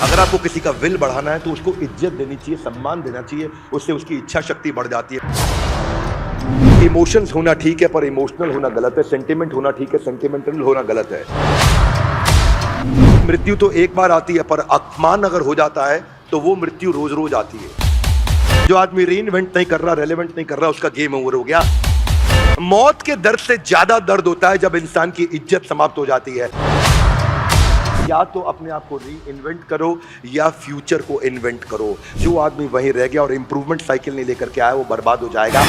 अगर आपको किसी का विल बढ़ाना है तो उसको इज्जत देनी चाहिए, सम्मान देना चाहिए, उससे उसकी इच्छा शक्ति बढ़ जाती है। इमोशंस होना ठीक है पर इमोशनल होना गलत है, सेंटिमेंट होना ठीक है, सेंटिमेंटल होना गलत है। मृत्यु तो एक बार आती है पर अपमान अगर हो जाता है तो वो मृत्यु रोज रोज आती है। जो आदमी री इन्वेंट नहीं कर रहा, रेलेवेंट नहीं कर रहा, उसका गेम ओवर हो गया। मौत के दर्द से ज्यादा दर्द होता है जब इंसान की इज्जत समाप्त हो जाती है। या तो अपने आप को री इन्वेंट करो या फ्यूचर को इन्वेंट करो। जो आदमी वहीं रह गया और इंप्रूवमेंट साइकिल नहीं लेकर के आया वो बर्बाद हो जाएगा।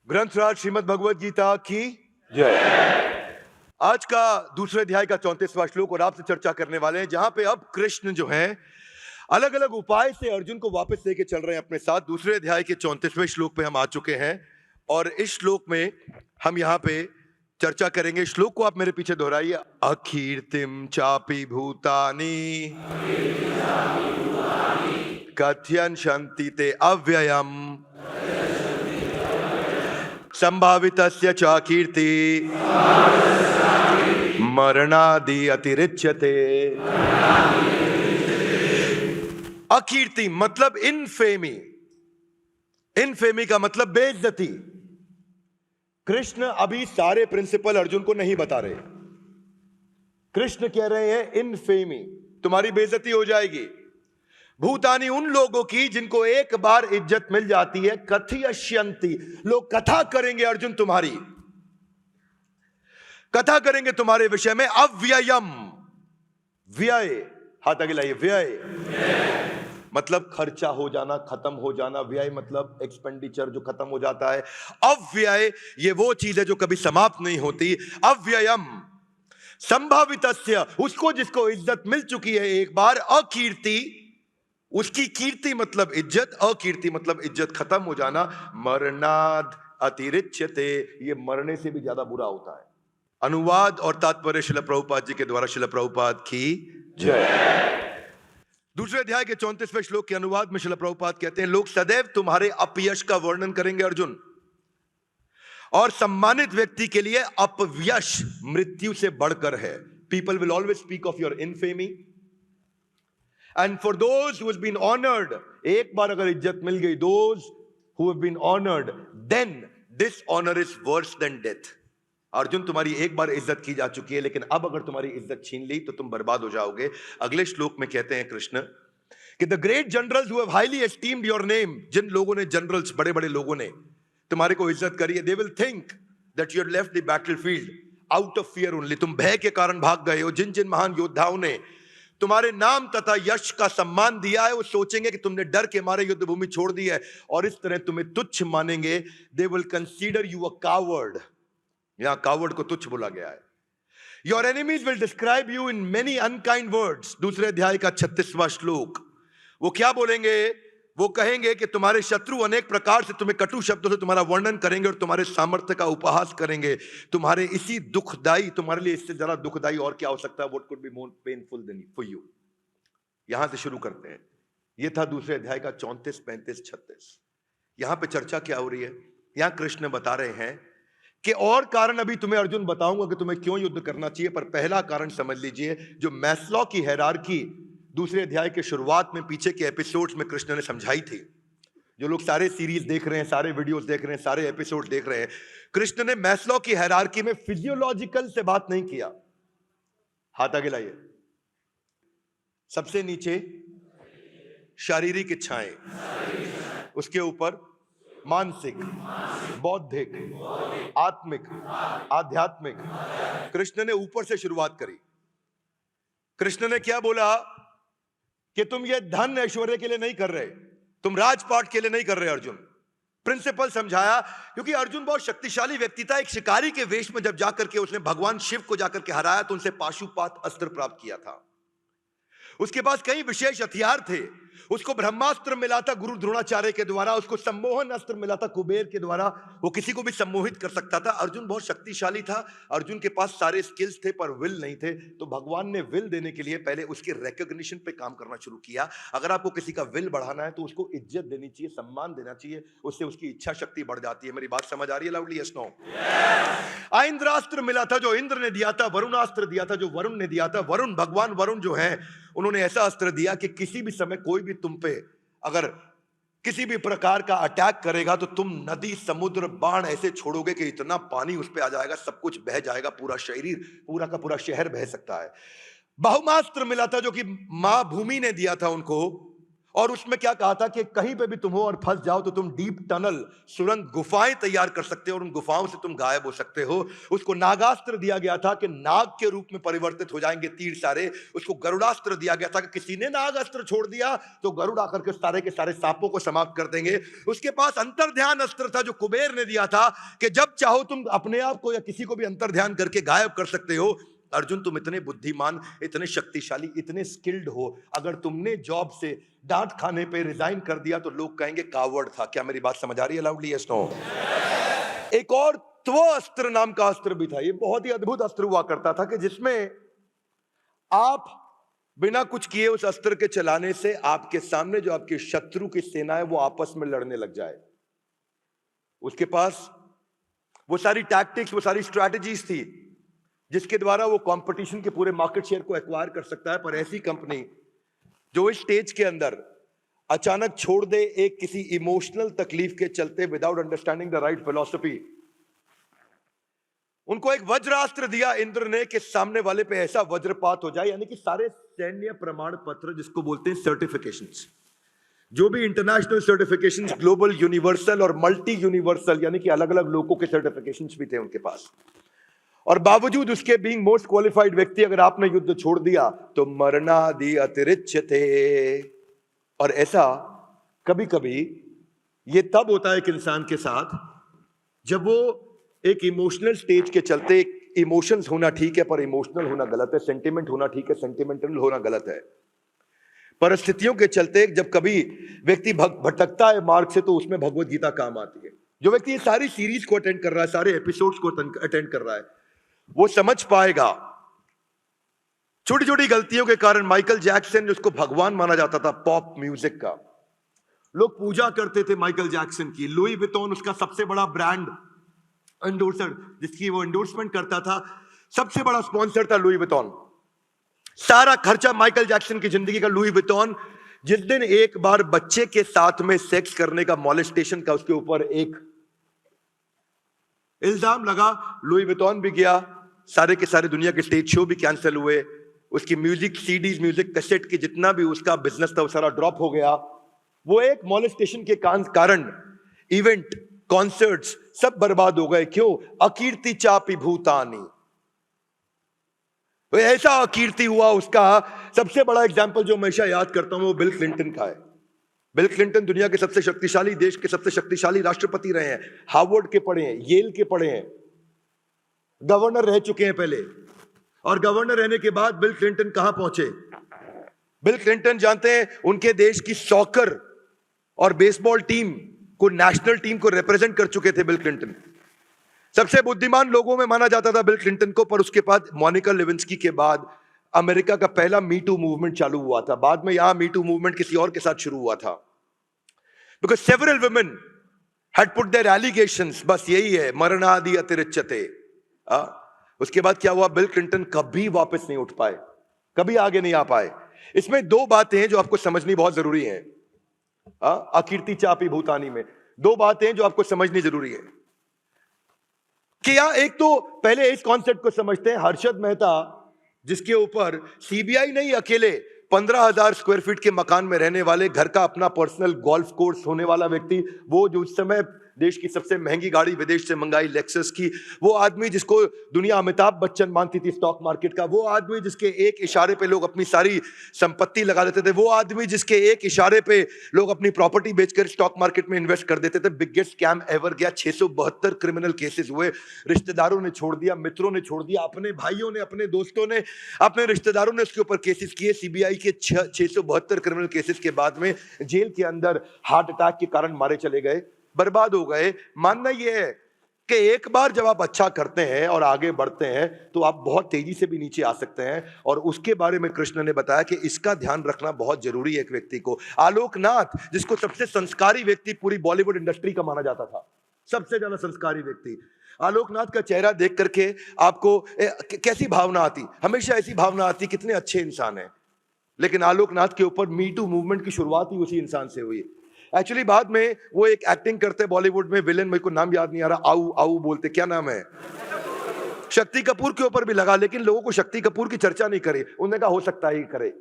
ग्रंथराज श्रीमद् भगवद गीता की जय। आज का दूसरे अध्याय का 34वां श्लोक और आपसे चर्चा करने वाले हैं, जहां पे अब कृष्ण जो है अलग अलग उपाय से अर्जुन को वापस लेके चल रहे हैं अपने साथ। दूसरे अध्याय के 34वें श्लोक पे हम आ चुके हैं और इस श्लोक में हम यहाँ पे चर्चा करेंगे। श्लोक को आप मेरे पीछे दोहराइए। अकीर्तिम चापि भूतानि कथयन्ति ते अव्ययम संभावितस्य च कीर्ति मरणादि अतिरिच्यते। अकीर्ति मतलब इनफेमी। इनफेमी का मतलब बेइज्जती। कृष्ण अभी सारे प्रिंसिपल अर्जुन को नहीं बता रहे। कृष्ण कह रहे हैं इनफेमी, तुम्हारी बेइज्जती हो जाएगी। भूतानी उन लोगों की जिनको एक बार इज्जत मिल जाती है। कथयन्ति, लोग कथा करेंगे अर्जुन, तुम्हारी कथा करेंगे तुम्हारे विषय में। अव्ययम, व्यय, हाथ आगे लाइए। व्यय मतलब खर्चा हो जाना, खत्म हो जाना। व्यय मतलब एक्सपेंडिचर जो खत्म हो जाता है। अव्यय ये वो चीज है जो कभी समाप्त नहीं होती। अव्ययम संभावितस्य, उसको जिसको इज्जत मिल चुकी है एक बार। अकीर्ति, उसकी कीर्ति मतलब इज्जत, अकीर्ति मतलब इज्जत खत्म हो जाना। मरणाद अतिरिच्यते, ये मरने से भी ज्यादा बुरा होता है। अनुवाद और तात्पर्य श्रील प्रभुपाद जी के द्वारा। श्रील प्रभुपाद की जय। दूसरे अध्याय के 34वें श्लोक के अनुवाद में श्रील प्रभुपाद कहते हैं, लोग सदैव तुम्हारे अपयश का वर्णन करेंगे अर्जुन, और सम्मानित व्यक्ति के लिए अपयश मृत्यु से बढ़कर है। People will always speak of your infamy and for those who have been honoured, एक बार अगर इज्जत मिल गई, those who have been honoured, then dishonour is worse than death. Arjun तुम्हारी एक बार इज्जत की जा चुकी है, लेकिन अब अगर तुम्हारी इज्जत छीन ली तो तुम बर्बाद हो जाओगे। अगले श्लोक में कहते हैं कृष्ण कि the great generals who have highly esteemed your name, जिन लोगों ने, जनरल्स बड़े बड़े लोगों ने तुम्हारे को इज्जत करी है, they will think that you have left the battlefield out of fear only, तुम भय के कारण भाग गए हो। जिन जिन महान योद्धाओं ने तुम्हारे नाम तथा यश का सम्मान दिया है, वो सोचेंगे कि तुमने डर के मारे युद्ध भूमि छोड़ दी है और इस तरह तुम्हें तुच्छ मानेंगे। They will consider you a coward, यहां कावर्ड को तुच्छ बोला गया है। Your enemies will describe you in many unkind words. दूसरे अध्याय का 36वां श्लोक, वो क्या बोलेंगे? वो कहेंगे कि तुम्हारे शत्रु अनेक प्रकार से तुम्हें कटु शब्दों से तुम्हारा वर्णन करेंगे और तुम्हारे सामर्थ्य का उपहास करेंगे। तुम्हारे इसी दुखदाई, तुम्हारे लिए इससे ज्यादा दुखदाई और क्या हो सकता है? What could be more painful than for you. यहां से शुरू करते हैं। यह था दूसरे अध्याय का 34, 35, 36। यहां पे चर्चा क्या हो रही है? यहां कृष्ण बता रहे हैं कि और कारण अभी तुम्हें अर्जुन बताऊंगा कि तुम्हें क्यों युद्ध करना चाहिए, पर पहला कारण समझ लीजिए। जो मैस्लो की हायरार्की दूसरे अध्याय के शुरुआत में, पीछे के एपिसोड्स में कृष्ण ने समझाई थी। जो लोग सारे सीरीज देख रहे हैं, सारे वीडियोस देख रहे हैं, सारे एपिसोड देख रहे हैं, कृष्ण ने मैस्लो की हायरार्की में फिजियोलॉजिकल से बात नहीं किया। हाथ आगे लाइए। सबसे नीचे शारीरिक इच्छाएं, उसके ऊपर मानसिक, बौद्धिक, आत्मिक, आध्यात्मिक। कृष्ण ने ऊपर से शुरुआत करी। कृष्ण ने क्या बोला कि तुम ये धन ऐश्वर्य के लिए नहीं कर रहे, तुम राजपाट के लिए नहीं कर रहे। अर्जुन प्रिंसिपल समझाया, क्योंकि अर्जुन बहुत शक्तिशाली व्यक्ति था। एक शिकारी के वेश में जब जाकर के उसने भगवान शिव को जाकर के हराया तो उनसे पाशुपात अस्त्र प्राप्त किया था। उसके पास कई विशेष हथियार थे उसको ब्रह्मास्त्र मिला था गुरु द्रोणाचार्य के द्वारा, उसको सम्मोहन अस्त्र मिला था कुबेर के द्वारा, वो किसी को भी सम्मोहित कर सकता था। अर्जुन बहुत शक्तिशाली था, अर्जुन के पास सारे स्किल्स थे पर विल नहीं थे, तो भगवान ने विल देने के लिए पहले उसके रिकॉग्निशन पे काम करना शुरू किया। अगर आपको किसी का विल बढ़ाना है तो उसको इज्जत देनी चाहिए, सम्मान देना चाहिए, उससे उसकी इच्छा शक्ति बढ़ जाती है। मेरी बात समझ आ रही है लाउडली? Yes no? इंद्रास्त्र मिला था जो इंद्र ने दिया था, वरुणास्त्र दिया था जो वरुण ने दिया था। वरुण, भगवान वरुण जो है, उन्होंने ऐसा अस्त्र दिया कि किसी भी समय कोई भी तुम पे अगर किसी भी प्रकार का अटैक करेगा तो तुम नदी समुद्र बाण ऐसे छोड़ोगे कि इतना पानी उस पे आ जाएगा, सब कुछ बह जाएगा, पूरा शरीर, पूरा का पूरा शहर बह सकता है। बहुमास्त्र मिला था जो कि मां भूमि ने दिया था उनको, और उसमें क्या कहा था कि कहीं पे भी तुम हो और फंस जाओ तो तुम डीप टनल, सुरंग, गुफाएं तैयार कर सकते हो और उन गुफाओं से तुम गायब हो सकते हो। उसको नागास्त्र दिया गया था कि नाग के रूप में परिवर्तित हो जाएंगे तीर सारे। उसको गरुड़ास्त्र दिया गया था कि किसी ने नागास्त्र छोड़ दिया तो गरुड़ आकर के सारे सांपों को समाप्त कर देंगे। उसके पास अंतर्ध्यान अस्त्र था जो कुबेर ने दिया था कि जब चाहो तुम अपने आप को या किसी को भी अंतर्ध्यान करके गायब कर सकते हो। अर्जुन, तुम इतने बुद्धिमान, इतने शक्तिशाली, इतने स्किल्ड हो, अगर तुमने जॉब से डांट खाने पे रिजाइन कर दिया तो लोग कहेंगे कावर्ड था। क्या मेरी बात समझ आ रही है लाउडली? Yes no? एक और त्वस्त्र नाम का अस्त्र भी था। ये बहुत ही अद्भुत अस्त्र हुआ करता था कि जिसमें आप बिना कुछ किए उस अस्त्र के चलाने से आपके सामने जो आपके शत्रु की सेना है वो आपस में लड़ने लग जाए। उसके पास वो सारी टैक्टिक्स, वो सारी स्ट्रैटेजीज थी जिसके द्वारा वो कंपटीशन के पूरे मार्केट शेयर को एक्वायर कर सकता है। पर ऐसी कंपनी जो इस स्टेज के अंदर अचानक छोड़ दे एक किसी इमोशनल तकलीफ के चलते, without understanding the right philosophy, उनको एक वज्रास्त्र दिया इंद्र ने कि सामने वाले पे ऐसा वज्रपात हो जाए, यानी कि सारे सैन्य प्रमाण पत्र, जिसको बोलते हैं सर्टिफिकेशंस, जो भी इंटरनेशनल सर्टिफिकेशंस, ग्लोबल, यूनिवर्सल और मल्टी यूनिवर्सल, यानी कि अलग अलग लोगों के सर्टिफिकेशंस भी थे उनके पास। और बावजूद उसके बीइंग मोस्ट क्वालिफाइड व्यक्ति, अगर आपने युद्ध छोड़ दिया तो मरणादि अतिरिच्यते। और ऐसा कभी कभी ये तब होता है एक इंसान के साथ जब वो एक इमोशनल स्टेज के चलते, इमोशंस होना ठीक है पर इमोशनल होना गलत है, सेंटिमेंट होना ठीक है, सेंटिमेंटल होना गलत है। परिस्थितियों के चलते जब कभी व्यक्ति भटकता है मार्ग से तो उसमें भगवत गीता काम आती है। जो व्यक्ति ये सारी सीरीज को अटेंड कर रहा है, सारे एपिसोड्स को अटेंड कर रहा है, वो समझ पाएगा। छोटी छोटी गलतियों के कारण माइकल जैक्सन, जिसको भगवान माना जाता था पॉप म्यूजिक का, लोग पूजा करते थे माइकल जैक्सन की। लुई विटॉन उसका सबसे बड़ा ब्रांड एंडोर्सर, जिसकी वो एंडोर्समेंट करता था, सबसे बड़ा स्पॉन्सर था लुई विटॉन। सारा खर्चा माइकल जैक्सन की जिंदगी का लुई विटॉन। जिस दिन एक बार बच्चे के साथ में सेक्स करने का, मॉलेस्टेशन का उसके ऊपर एक इल्जाम लगा, लुई विटॉन भी गया, सारे के सारे दुनिया के स्टेज शो भी कैंसिल हुए, उसकी म्यूजिक सीडीज, म्यूजिक कैसेट की जितना भी उसका बिजनेस था वो सारा ड्रॉप हो गया। वो एक मॉलेस्टेशन के कारण इवेंट, कॉन्सर्ट्स सब बर्बाद हो गए। क्यों? अकीर्ति चापी भूतानी। वो ऐसा अकीर्ति हुआ उसका। सबसे बड़ा एग्जाम्पल जो हमेशा याद करता हूं वो बिल क्लिंटन का है। बिल क्लिंटन दुनिया के सबसे शक्तिशाली, देश के सबसे शक्तिशाली राष्ट्रपति रहे हैं, हार्वर्ड के पढ़े हैं, येल के पढ़े हैं, गवर्नर रह चुके हैं पहले। और गवर्नर रहने के बाद बिल क्लिंटन कहां पहुंचे? बिल क्लिंटन जानते हैं, उनके देश की सॉकर और बेसबॉल टीम को, नेशनल टीम को रिप्रेजेंट कर चुके थे बिल क्लिंटन। सबसे बुद्धिमान लोगों में माना जाता था बिल क्लिंटन को। पर उसके बाद मोनिका लेविंस्की के बाद अमेरिका का पहला मीटू मूवमेंट चालू हुआ था। बाद में यहां मीटू मूवमेंट किसी और के साथ शुरू हुआ था, because several women had put their allegations. बस यही है, मरणादि अतिरिच्यते। उसके बाद क्या हुआ? बिल क्लिंटन कभी वापस नहीं उठ पाए, कभी आगे नहीं आ पाए। इसमें दो बातें हैं जो आपको समझनी बहुत जरूरी है। अकीर्ति चापी भूतानी में दो बातें जो आपको समझनी जरूरी है कि एक तो पहले इस कॉन्सेप्ट को समझते हैं, हर्षद मेहता जिसके ऊपर सीबीआई नहीं, अकेले 15,000 स्क्वायर फीट के मकान में रहने वाले, घर का अपना पर्सनल गोल्फ कोर्स होने वाला व्यक्ति, वो जो उस समय देश की सबसे महंगी गाड़ी विदेश से मंगाई लेक्सस की, वो आदमी जिसको दुनिया अमिताभ बच्चन मानती थी स्टॉक मार्केट का, वो आदमी जिसके एक इशारे पे लोग अपनी सारी संपत्ति लगा देते थे, वो आदमी जिसके एक इशारे पे लोग अपनी प्रॉपर्टी बेचकर स्टॉक मार्केट में इन्वेस्ट कर देते थे। बिगेस्ट स्कैम एवर गया। 672 क्रिमिनल केसेस हुए। रिश्तेदारों ने छोड़ दिया, मित्रों ने छोड़ दिया, अपने भाइयों ने, अपने दोस्तों ने, अपने रिश्तेदारों ने उसके ऊपर केसेस किए। सीबीआई के 672 क्रिमिनल केसेस के बाद में जेल के अंदर हार्ट अटैक के कारण मारे चले गए, बर्बाद हो गए। मानना यह है कि एक बार जब आप अच्छा करते हैं और आगे बढ़ते हैं तो आप बहुत तेजी से भी नीचे आ सकते हैं, और उसके बारे में कृष्ण ने बताया कि इसका ध्यान रखना बहुत जरूरी है एक व्यक्ति को। आलोकनाथ, जिसको सबसे संस्कारी व्यक्ति पूरी बॉलीवुड इंडस्ट्री का माना जाता था, सबसे ज्यादा संस्कारी व्यक्ति, आलोकनाथ का चेहरा देख करके आपको कैसी भावना आती? हमेशा ऐसी भावना आती कितने अच्छे इंसान हैं। लेकिन आलोकनाथ के ऊपर मी टू मूवमेंट की शुरुआत ही उसी इंसान से हुई। एक्चुअली बाद में वो एक एक्टिंग करते बॉलीवुड में, विलेन, मेरे को नाम याद नहीं आ रहा, आऊ आऊ बोलते, क्या नाम है, शक्ति कपूर के ऊपर भी लगा, लेकिन लोगों को शक्ति कपूर की चर्चा नहीं करी। उन्होंने कहा हो सकता है करे।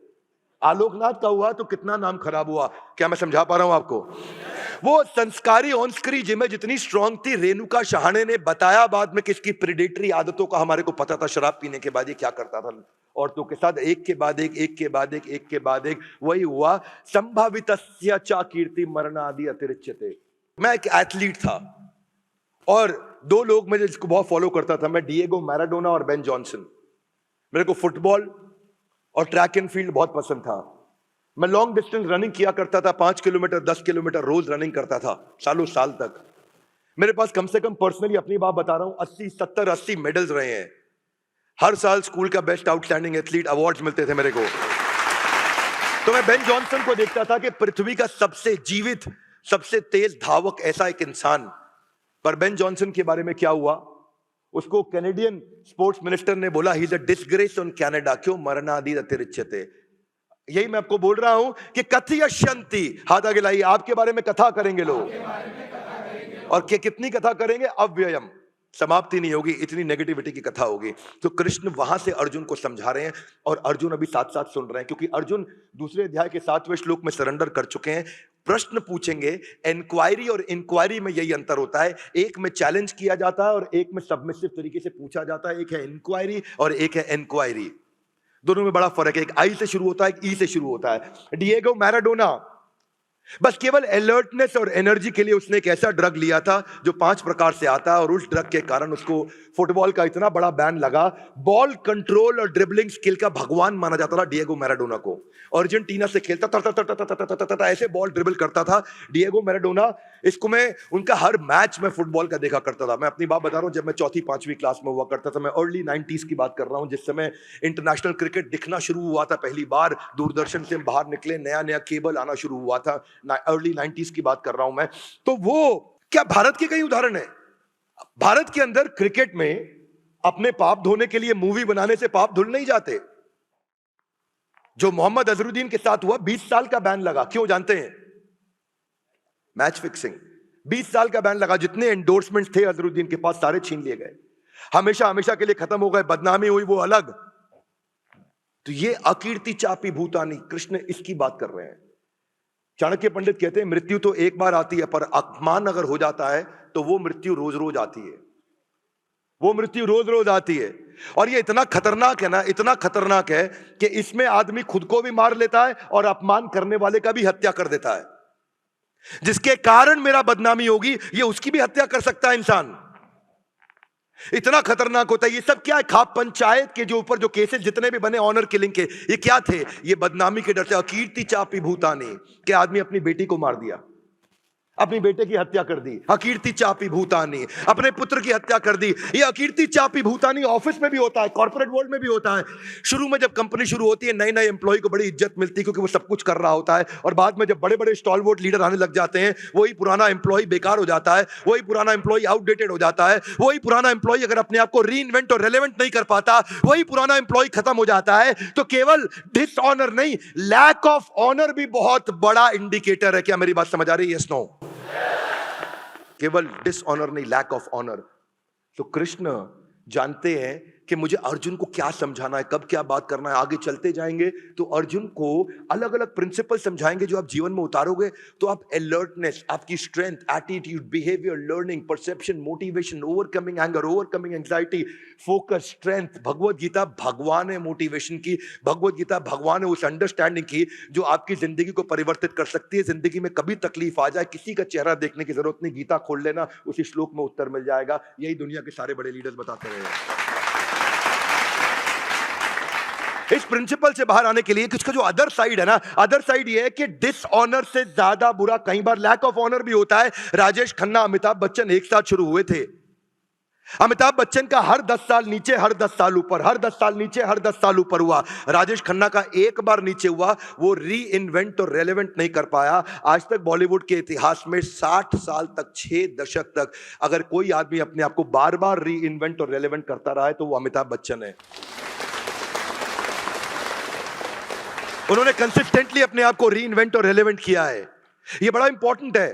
आलोकनाथ का हुआ तो कितना नाम खराब हुआ। क्या मैं समझा पा रहा हूं आपको? वो संस्कारी ऑन स्क्रीन इमेज जितनी स्ट्रांग थी, रेणुका शहाणे ने बताया बाद में कि इसकी प्रेडेटरी आदतों का हमारे को पता था। शराब पीने के बाद ये क्या करता था औरतों के साथ, एक के बाद एक, एक के बाद एक, एक के बाद एक। वही हुआ। संभावितस्य च कीर्ति मरणादि अतिरिच्यते। मैं एक एथलीट था और दो लोग मैं जिसको बहुत फॉलो करता था, मैं डिएगो मैराडोना और बेन जॉनसन। मेरे को फुटबॉल और ट्रैक एंड फील्ड बहुत पसंद था। मैं लॉन्ग डिस्टेंस रनिंग किया करता था, 5 किलोमीटर 10 किलोमीटर रोज रनिंग करता था सालों साल तक। मेरे पास कम से कम पर्सनली अपनी बात बता रहा हूं 80 70 80 मेडल्स रहे हैं। हर साल स्कूल का बेस्ट आउटस्टैंडिंग एथलीट अवार्ड्स मिलते थे मेरे को। तो मैं बेन जॉनसन को देखता था कि पृथ्वी का सबसे जीवित, सबसे तेज धावक ऐसा एक इंसान। पर बेन जॉनसन के बारे में क्या हुआ? उसको कैनेडियन स्पोर्ट्स मिनिस्टर ने बोला he is a disgrace on Canada. क्यों? मरणादि अतिरिच्यते। यही मैं आपको बोल रहा हूं कि कथयश्यन्ति, हाथ आगे लाइए, आपके बारे में कथा करेंगे लोग। और कितनी कथा करेंगे? अव्ययम, समाप्ति नहीं होगी, इतनी नेगेटिविटी की कथा होगी। तो कृष्ण वहां से अर्जुन को समझा रहे हैं और अर्जुन अभी साथ साथ सुन रहे हैं, क्योंकि अर्जुन दूसरे अध्याय के 7वें श्लोक में सरेंडर कर चुके हैं। प्रश्न पूछेंगे। एनक्वायरी और इंक्वायरी में यही अंतर होता है, एक में चैलेंज किया जाता है और एक में सबमिसिव तरीके से पूछा जाता है। एक है इंक्वायरी और एक है एनक्वायरी। दोनों में बड़ा फर्क है। एक आई से शुरू होता है, एक ई से शुरू होता है। डिएगो मैराडोना बस केवल अलर्टनेस और एनर्जी के लिए उसने एक ऐसा ड्रग लिया था जो 5 प्रकार से आता है, और उस ड्रग के कारण उसको फुटबॉल का इतना बड़ा बैन लगा। बॉल कंट्रोल और ड्रिबलिंग स्किल का भगवान माना जाता था डिएगो मैराडोना को। अर्जेंटीना से खेलता था, ऐसे बॉल ड्रिबल करता था डिएगो मैराडोना। इसको मैं उनका हर मैच में फुटबॉल का देखा करता था। मैं अपनी बात बता रहा हूं, जब मैं 4वीं 5वीं क्लास में हुआ करता था, मैं अर्ली 90s की बात कर रहा हूं, जिस समय इंटरनेशनल क्रिकेट दिखना शुरू हुआ था पहली बार। दूरदर्शन से बाहर निकले, नया नया केबल आना शुरू हुआ था। अर्ली 90s की बात कर रहा हूं मैं। तो वो क्या भारत के कई उदाहरण है। भारत के अंदर क्रिकेट में अपने पाप धोने के लिए मूवी बनाने से पाप धुल नहीं जाते। जो मोहम्मद अजहरुद्दीन के साथ हुआ, 20 साल का बैन लगा। क्यों जानते हैं? Match fixing. 20 साल का बैन लगा। जितने एंडोर्समेंट्स थे अजहरुद्दीन के पास सारे छीन लिए गए, हमेशा हमेशा के लिए खत्म हो गए। बदनामी हुई वो अलग। तो ये अकीर्ति चापी भूतानी, कृष्ण इसकी बात कर रहे हैं। चाणक्य पंडित कहते हैं मृत्यु तो एक बार आती है, पर अपमान अगर हो जाता है तो वो मृत्यु रोज रोज आती है। वो मृत्यु रोज रोज आती है। और ये इतना खतरनाक है ना, इतना खतरनाक है कि इसमें आदमी खुद को भी मार लेता है और अपमान करने वाले का भी हत्या कर देता है। जिसके कारण मेरा बदनामी होगी, ये उसकी भी हत्या कर सकता है इंसान। इतना खतरनाक होता है। ये सब क्या है? खाप पंचायत के जो ऊपर जो केसेस जितने भी बने ऑनर किलिंग के, ये क्या थे? ये बदनामी के डर से। अकीर्ति चापी भूतानी, के आदमी अपनी बेटी को मार दिया, अपनी बेटे की हत्या कर दी। अकीर्ति चापी भूतानी, अपने पुत्र की हत्या कर दी। ये अकीर्ति चापी भूतानी ऑफिस में भी होता है, कॉर्पोरेट वर्ल्ड में भी होता है। शुरू में जब कंपनी शुरू होती है, नए नए एम्प्लॉय को बड़ी इज्जत मिलती है क्योंकि वो सब कुछ कर रहा होता है। और बाद में जब बड़े बड़े स्टॉलवर्ड लीडर आने लग जाते हैं, वही पुराना एम्प्लॉय बेकार हो जाता है, वही पुराना एम्प्लॉय आउटडेटेड हो जाता है, वही पुराना एम्प्लॉय अगर अपने आप को रीइन्वेंट और रेलेवेंट नहीं कर पाता, वही पुराना एम्प्लॉय खत्म हो जाता है। तो केवल डिसऑनर नहीं, लैक ऑफ ऑनर भी बहुत बड़ा इंडिकेटर है। क्या मेरी बात समझ आ रही है? Yes no? केवल डिसऑनर नहीं, लैक ऑफ ऑनर। तो कृष्ण जानते हैं कि मुझे अर्जुन को क्या समझाना है, कब क्या बात करना है। आगे चलते जाएंगे तो अर्जुन को अलग अलग प्रिंसिपल समझाएंगे जो आप जीवन में उतारोगे तो आप अलर्टनेस, आपकी strength, attitude, behaviour, learning, perception, motivation, overcoming anger, overcoming anxiety, focus, strength. Bhagavad Gita भगवान है मोटिवेशन की, भगवत गीता भगवान है उस अंडरस्टैंडिंग की जो आपकी जिंदगी को परिवर्तित कर सकती है। जिंदगी में कभी तकलीफ आ जाए, किसी का चेहरा देखने की जरूरत नहीं, गीता खोल लेना, उसी श्लोक में उत्तर मिल जाएगा। यही दुनिया के सारे बड़े लीडर्स बताते रहे। इस प्रिंसिपल से बाहर आने के लिए इसका जो अदर साइड है ना, अदर साइड ये है कि डिसऑनर से ज्यादा बुरा कई बार लैक ऑफ ऑनर भी होता है। राजेश खन्ना, अमिताभ बच्चन एक साथ शुरू हुए थे। अमिताभ बच्चन का हर 10 साल नीचे, हर 10 साल ऊपर, हर 10 साल नीचे, हर 10 साल ऊपर हुआ। राजेश खन्ना का एक बार नीचे हुआ, वो री इन्वेंट और रेलेवेंट नहीं कर पाया। आज तक बॉलीवुड के इतिहास में 60 साल तक, 6 दशक तक अगर कोई आदमी अपने आप को बार बार री इन्वेंट और रेलेवेंट करता रहा है तो वो अमिताभ बच्चन है। उन्होंने कंसिस्टेंटली अपने आप को री इन्वेंट और रेलेवेंट किया है। ये बड़ा इंपॉर्टेंट है।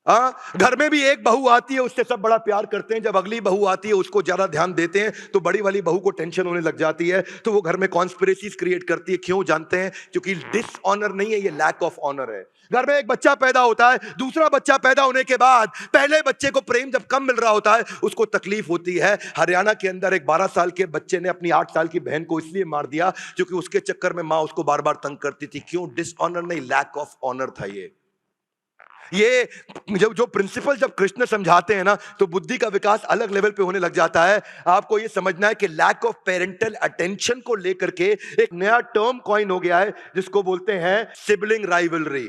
घर में भी एक बहू आती है, उससे सब बड़ा प्यार करते हैं। जब अगली बहू आती है उसको ज्यादा ध्यान देते हैं तो बड़ी वाली बहू को टेंशन होने लग जाती है, तो वो घर में कॉन्स्पिरेसीज क्रिएट करती है। क्यों जानते हैं? क्योंकि डिसऑनर नहीं है, ये लैक ऑफ ऑनर है। घर में एक बच्चा पैदा होता है, दूसरा बच्चा पैदा होने के बाद पहले बच्चे को प्रेम जब कम मिल रहा होता है उसको तकलीफ होती है। हरियाणा के अंदर एक 12 साल के बच्चे ने अपनी 8 साल की बहन को इसलिए मार दिया क्योंकि उसके चक्कर में मां उसको बार बार तंग करती थी। क्यों? डिसऑनर नहीं, लैक ऑफ ऑनर था। ये जो प्रिंसिपल जब कृष्ण समझाते हैं ना तो बुद्धि का विकास अलग लेवल पे होने लग जाता है। आपको ये समझना है कि लैक ऑफ पेरेंटल अटेंशन को लेकर के एक नया टर्म कॉइन हो गया है जिसको बोलते हैं सिबलिंग राइवलरी।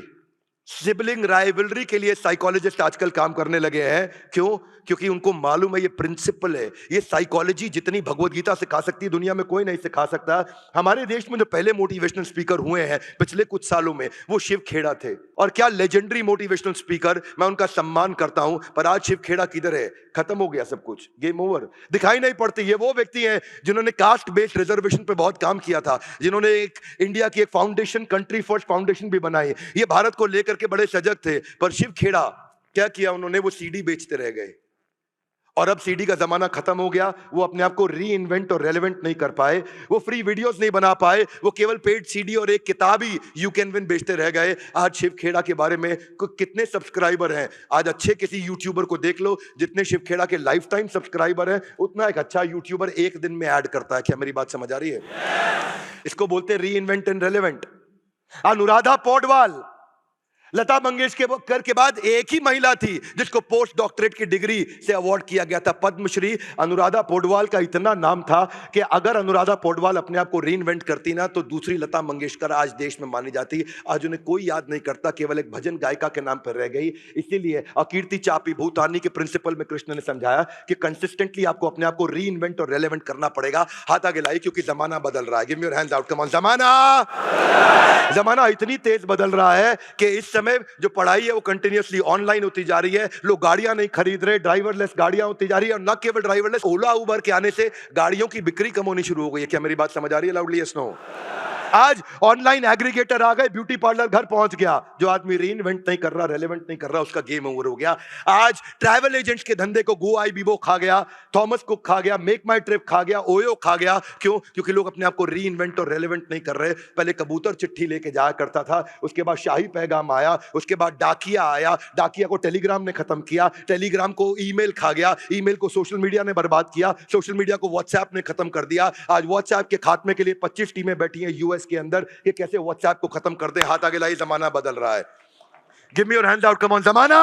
सिबलिंग राइवलरी के लिए साइकोलॉजिस्ट आजकल काम करने लगे हैं। क्यों? क्योंकि उनको मालूम है ये प्रिंसिपल है। ये साइकोलॉजी जितनी भगवत गीता सिखा सकती है दुनिया में कोई नहीं सिखा सकता। हमारे देश में जो पहले मोटिवेशनल स्पीकर हुए हैं पिछले कुछ सालों में वो शिव खेड़ा थे, और क्या लेजेंडरी मोटिवेशनल स्पीकर, मैं उनका सम्मान करता हूं। पर आज शिव खेड़ा किधर है? खत्म हो गया सब कुछ, गेम ओवर, दिखाई नहीं पड़ती। ये वो व्यक्ति हैं जिन्होंने कास्ट बेस्ड रिजर्वेशन पे बहुत काम किया था, जिन्होंने एक इंडिया की एक फाउंडेशन, कंट्री फर्स्ट फाउंडेशन भी बनाई। ये भारत को लेकर के बड़े सजग थे। पर शिव खेड़ा क्या किया उन्होंने? वो सीडी बेचते रह गए। और अब सीडी का जमाना खत्म हो गया। वो अपने आप को री इन्वेंट और रेलेवेंट नहीं कर पाए, वो फ्री वीडियोस नहीं बना पाए, वो केवल पेड सीडी और एक किताब ही यू कैन विन बेचते रह गए। आज शिव खेड़ा के बारे में कितने सब्सक्राइबर हैं? आज अच्छे किसी यूट्यूबर को देख लो, जितने शिव खेड़ा के लाइफ टाइम सब्सक्राइबर हैं उतना एक अच्छा यूट्यूबर एक दिन में ऐड करता है। क्या मेरी बात समझ आ रही है? इसको बोलते हैं reinvent and relevant. Anuradha Paudwal Lata Mangeshkar के बाद एक ही महिला थी जिसको पोस्ट डॉक्टरेट की डिग्री से अवार्ड किया गया था, पद्मश्री। अनुराधा पौडवाल का इतना नाम था कि अगर अनुराधा पौडवाल अपने आप को रीइन्वेंट करती ना तो दूसरी लता मंगेशकर आज देश में मानी जाती। आज उन्हें कोई याद नहीं करता, केवल एक भजन गायिका के नाम पर रह गई। इसीलिए अकीर्ति चापी भूतानी के प्रिंसिपल में कृष्ण ने समझाया कि कंसिस्टेंटली आपको अपने आप को रीइन्वेंट और रेलेवेंट करना पड़ेगा। हाथ आगे लाइए क्योंकि जमाना बदल रहा है। Give me your hands out, come on. जमाना इतनी तेज बदल रहा है कि इस समय जो पढ़ाई है वो कंटिन्यूअसली ऑनलाइन होती जा रही है। लोग गाड़ियां नहीं खरीद रहे, ड्राइवरलेस गाड़ियां होती जा रही है। और न केवल ड्राइवरलेस, ओला उबर के आने से गाड़ियों की बिक्री कम होनी शुरू हो गई है। क्या मेरी बात समझ आ रही है? Loudly yes no. आज ऑनलाइन एग्रीगेटर आ गए, ब्यूटी पार्लर घर पहुंच गया। जो आदमी रीइन्वेंट नहीं कर रहा, रेलेवेंट नहीं कर रहा, उसका गेम ओवर हो गया। आज ट्रैवल एजेंट्स के धंधे को गो आई बीबो खा गया, थॉमस कुक खा गया, मेक माई ट्रिप खा गया, ओयो खा गया। क्यों? क्योंकि लोग अपने आप को रीइन्वेंट और रेलेवेंट नहीं कर रहे। पहले कबूतर चिट्ठी लेके जाया करता था, उसके बाद शाही पैगाम आया, उसके बाद डाकिया आया, डाकिया को टेलीग्राम ने खत्म किया, टेलीग्राम को ईमेल खा गया, ईमेल को सोशल मीडिया ने बर्बाद किया, सोशल मीडिया को व्हाट्सएप ने खत्म कर दिया। आज व्हाट्सएप के खात्मे के लिए 25 टीमें बैठी हैं यूएस के अंदर कि कैसे व्हाट्सएप को खत्म कर दे। हाथ आगे लाइए, जमाना बदल रहा है। Give me your hands out, come on. जमाना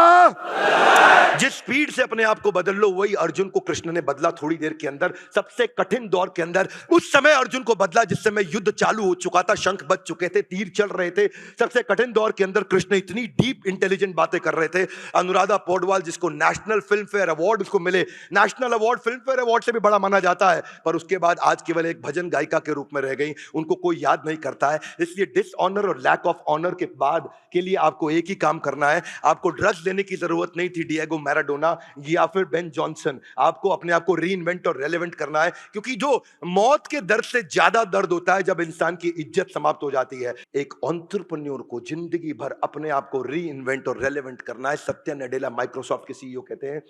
जिस स्पीड से अपने आप को बदल लो, वही अर्जुन को कृष्ण ने बदला थोड़ी देर के अंदर। सबसे कठिन दौर के अंदर उस समय अर्जुन को बदला जिस समय युद्ध चालू हो चुका था, शंख बज चुके थे, तीर चल रहे थे। सबसे कठिन दौर के अंदर कृष्ण इतनी डीप इंटेलिजेंट बातें कर रहे थे। अनुराधा पौडवाल जिसको नेशनल फिल्म फेयर अवार्ड उसको मिले, national award film fair award से भी बड़ा माना जाता है, पर उसके बाद आज केवल एक भजन गायिका के रूप में रह गई। उनको कोई याद नहीं करता है। इसलिए डिसऑनर और लैक ऑफ ऑनर के बाद के लिए आपको एक ही काम करना है। आपको ड्रग्स लेने की जरूरत नहीं थी डिएगो मैराडोना या फिर बेन जॉनसन। आपको अपने आप को रीइन्वेंट और रेलेवेंट करना है, क्योंकि जो मौत के दर्द से ज्यादा दर्द होता है जब इंसान की इज्जत समाप्त हो जाती है। एक एंटरप्रेन्योर को जिंदगी भर अपने आप को रीइन्वेंट और रेलेवेंट करना है। सत्या नडेला माइक्रोसॉफ्ट के सीईओ कहते हैं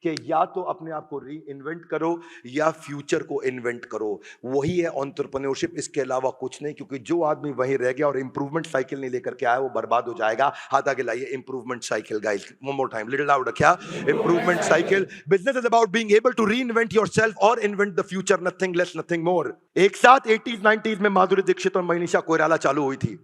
कि या तो अपने आप को री इन्वेंट करो या फ्यूचर को इन्वेंट करो। वही है एंटरप्रेन्योरशिप, इसके अलावा कुछ नहीं। क्योंकि जो आदमी वहीं रह गया और इंप्रूवमेंट साइकिल नहीं लेकर के आया वो बर्बाद हो जाएगा। हाथ आगे लाइए, improvement cycle guys, one more time, little loud, क्या improvement cycle? Business is about being able to reinvent yourself और invent the future, nothing less nothing more. एक साथ 80s 90s में माधुरी दीक्षित और मनीषा कोइराला चालू हुई थी।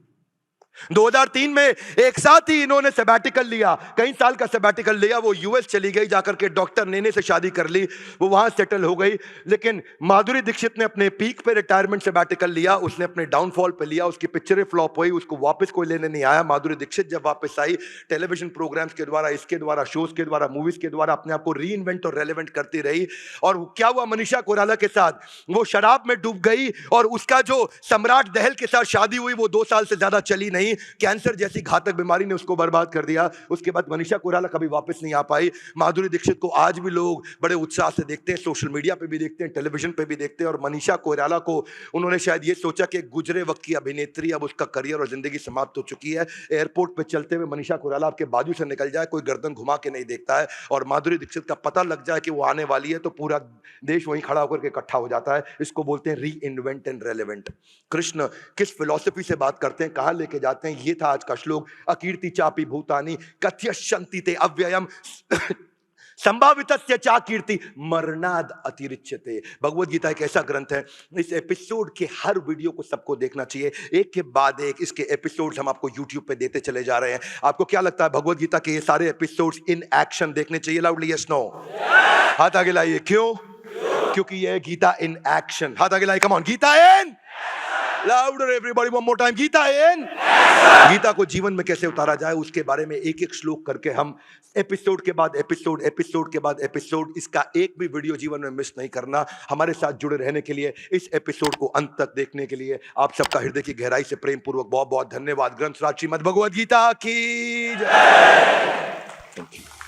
2003 में एक साथ ही इन्होंने सैबैटिकल लिया, कई साल का सैबैटिकल लिया। वो यूएस चली गई, जाकर के डॉक्टर नेने से शादी कर ली, वो वहां सेटल हो गई। लेकिन माधुरी दीक्षित ने अपने पीक पे रिटायरमेंट सैबैटिकल लिया, उसने अपने डाउनफॉल पे लिया, उसकी पिक्चरें फ्लॉप हुई, उसको वापस कोई लेने नहीं आया। माधुरी दीक्षित जब वापस आई, टेलीविजन प्रोग्राम्स के द्वारा, इसके द्वारा, शोज के द्वारा, मूवीज के द्वारा अपने आप को री इन्वेंट और रेलेवेंट करती रही। और क्या हुआ मनीषा कोइराला के साथ? वो शराब में डूब गई और उसका जो सम्राट दहल के साथ शादी हुई वो 2 साल से ज्यादा चली नहीं। कैंसर जैसी घातक बीमारी ने उसको बर्बाद कर दिया। उसके बाद मनीषा कोइराला कभी वापस नहीं आ पाई। माधुरी दीक्षित को आज भी लोग बड़े उत्साह से देखते हैं, सोशल मीडिया पे भी देखते हैं, टेलीविजन पे भी देखते हैं। और मनीषा कोइराला को उन्होंने शायद ये सोचा कि गुजरे वक्त की अभिनेत्री, अब उसका करियर और जिंदगी समाप्त हो चुकी है। एयरपोर्ट पे चलते हुए मनीषा कोइराला आपके बाजू से निकल जाए, कोई गर्दन घुमा के नहीं देखता है। और माधुरी दीक्षित का पता लग जाए कि वो आने वाली है तो पूरा देश वहीं खड़ा होकर के इकट्ठा हो जाता है। इसको बोलते हैं reinvent and relevant. Krishna किस फिलॉसफी से बात करते हैं, कहां लेके जाते हैं, ये था आज का श्लोक। अकीर्ति चापि भूतानि कथयश्यन्ति ते अव्ययम् संभावितस्य चा कीर्ति मरणाद अतिरिच्यते। भगवत गीता एक ऐसा ग्रंथ है, इस एपिसोड के हर वीडियो को सबको देखना चाहिए, एक के बाद एक इसके एपिसोड्स हम आपको YouTube पे देते चले जा रहे हैं। आपको क्या लगता है भगवत गीता के ये सारे एपिसोड्स इन एक्शन देखने चाहिए? Loudly yes no. हाथ आगे लाइए। क्यों? क्योंकि ये गीता इन एक्शन। हाथ आगे लाइए, come on, Gita in louder everybody, one more time, Gita in. Gita को जीवन में कैसे उतारा जाए उसके बारे में एक एक श्लोक करके हम एपिसोड के बाद एपिसोड, एपिसोड के बाद एपिसोड, इसका एक भी वीडियो जीवन में मिस नहीं करना। हमारे साथ जुड़े रहने के लिए, इस एपिसोड को अंत तक देखने के लिए आप सबका हृदय की गहराई से प्रेम पूर्वक बहुत बहुत धन्यवाद। ग्रंथराज श्रीमद् भगवद गीता की जय। Thank you.